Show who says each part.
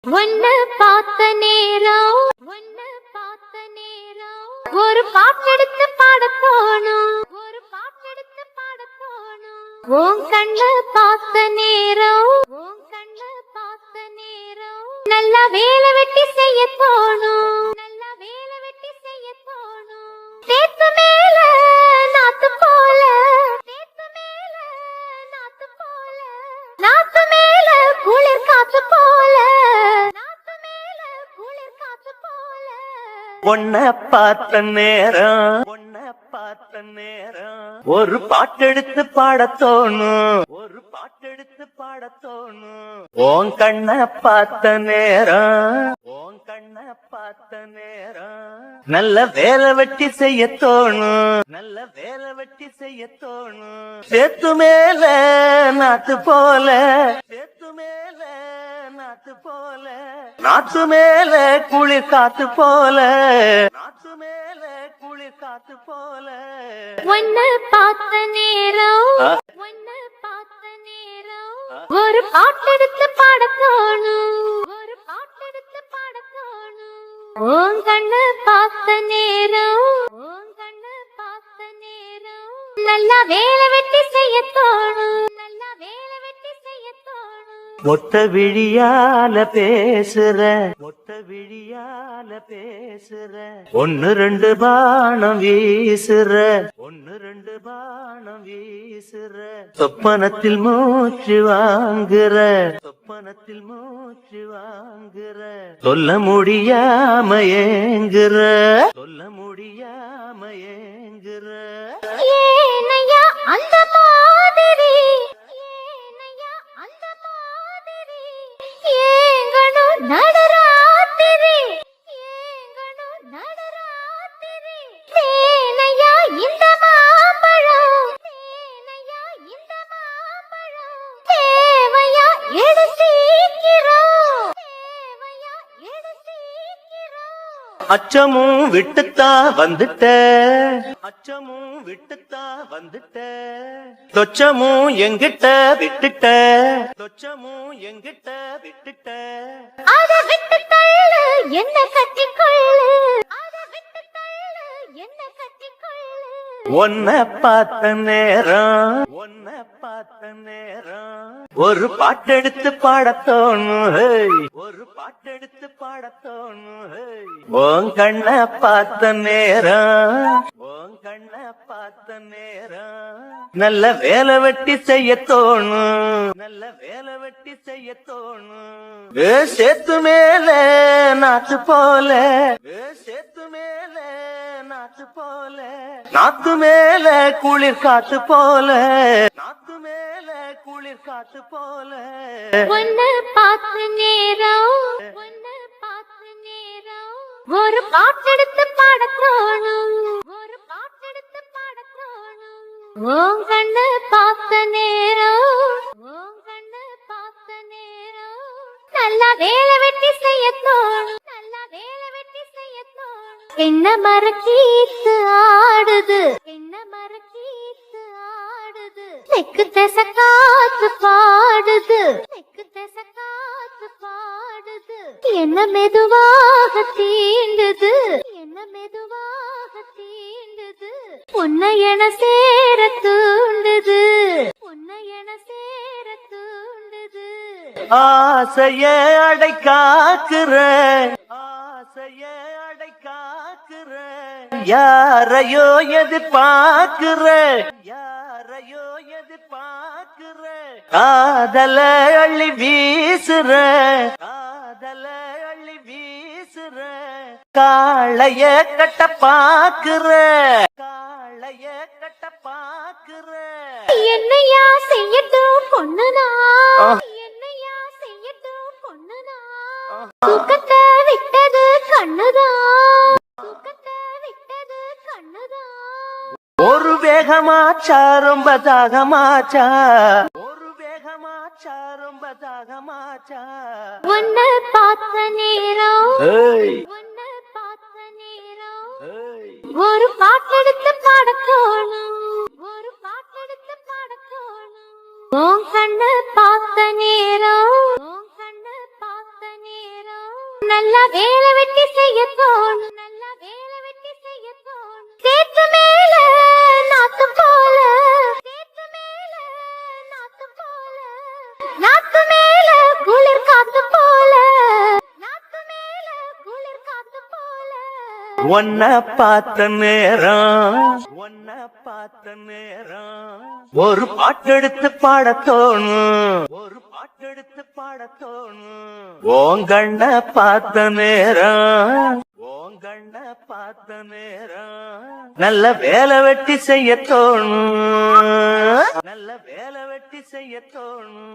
Speaker 1: ஒன்னு பார்த்த நேரம் ஒரு பாட்டெடுத்து பாட தோணும் உன் கண்ண பார்த்த நேரம் நல்லா வேலை வெட்டி செய்ய தோணும் சேத்து மேல நாத்து போல நாத்து மேல குளிர் காத்து போல
Speaker 2: ஒன்ன பார்த்த நேரம் ஒரு பாட்டெடுத்து பாட தோணும் உன் கண்ண பார்த்த நேரம் நல்ல வேலை வெட்டி செய்ய தோணும் சேத்து மேல நாத்து போல நாத்து மேல குளிர் காத்து போல
Speaker 1: ஒன்னு பார்த்த நேரம் ஒரு பாட்டெடுத்து பாட தோணும் உன் கண்ணு பார்த்த நேரம் நல்லா வேலை வெட்டி செய்ய தோணும்
Speaker 2: மொத்த விழியால பேசுற ஒன்னு ரெண்டு பானம் வீசுற சொப்பனத்தில் மூச்சு வாங்குற சொல்ல முடியாம ஏங்குற
Speaker 1: ஏனையா அந்த மாதிரி ஏங்கணும் நடராத்திரி தேனையா இந்த மாம்பழம் தேவையா எடு சீக்கிரம்
Speaker 2: அச்சமும் விட்டுத்தான் வந்துட்ட தொச்சமும் எங்கிட்ட விட்டுட்ட
Speaker 1: அத விட்டு தள்ளு என்ன கட்டிக்கொள்ளு
Speaker 2: ஒன்ன பார்த்த நேரம் ஒரு பாட்டெடுத்து பாட தோணும் உன் கண்ண பார்த்த நேரம் நல்ல வேலை வெட்டி செய்ய தோணும் சேத்து மேல நாத்து போல நாத்து மேல குளிர் காத்து போல
Speaker 1: ஒன்னு பார்த்த நேரம் ஒரு பாட்டெடுத்து பாட தோணும் உன் கண்ணு பார்த்த நேரம் நல்லா வேலை வெட்டி செய்ய தோணும் என்ன மரக்கீத்து ஆடுது தெக்கு திச காத்து பாடுது என்ன மெதுவாக தீண்டுது உன்னை என சேர தூண்டுது
Speaker 2: ஆசைய அடை காக்குற யாரையோ எதிர்பார்க்கிற காதல அள்ளி வீசுற காளைய கட்ட பாக்குற
Speaker 1: என்னையா செய்யட்டும் பொண்ணுனா தூக்கத்தை விட்டது கண்ணுதான்
Speaker 2: ஒரு வேகமாச்சா ரொம்ப தாகமாச்சா
Speaker 1: ஒன்னு பார்த்த நேரம் ஒரு பாட்டெடுத்து பாட தோணும் உன் கண்ணு பார்த்த நேரம் வேலை வெட்டி செய்ய தோணும் நல்லா வேலை வெட்டி செய்ய தோணும் சேத்து மேல நாத்து போல சேத்து மேல நாத்து போல நாத்து மேல குளிர் காத்து போல நாத்து மேல குளிர் காத்து போல
Speaker 2: ஒன்ன பார்த்த நேரம் ஒரு பாட்டெடுத்து பாடத் தோணும் ஒரு பாட்டெடுத்து பாடத் தோணும் ஓங்கண்ண பார்த்த நேரம் நல்ல வேலை வெட்டி செய்ய தோணும் நல்ல வேலை வெட்டி செய்ய தோணும்